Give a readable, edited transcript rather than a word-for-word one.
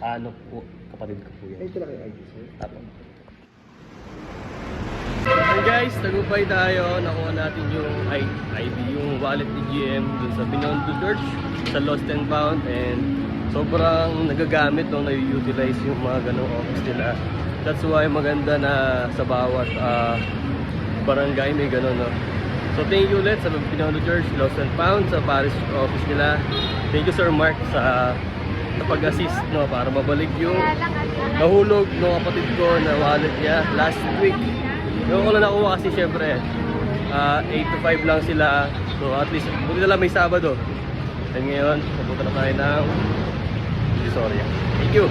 Ano po, kapatid ko po yan. Ito lang yung ID, sir. Tapos. And guys, tagumpay tayo. Nakuha natin yung ID, yung wallet ni GM dun sa Binondo Church, sa Lost and Found. And sobrang nagagamit nung na-utilize yung mga ganong office nila. That's why maganda na sa bawat barangay may ganon, no? So thank you ulit sa Binondo Church, Lost and Found, sa parish office nila. Thank you Sir Mark sa pag-assist, no, para mabalik yung nahulog ng kapatid ko na wallet niya last week. Yung ko lang nakuha kasi syempre 8 to 5 lang sila. So at least buti na lang may Sabado. And ngayon, pupunta na tayo ng Divisoria. Thank you!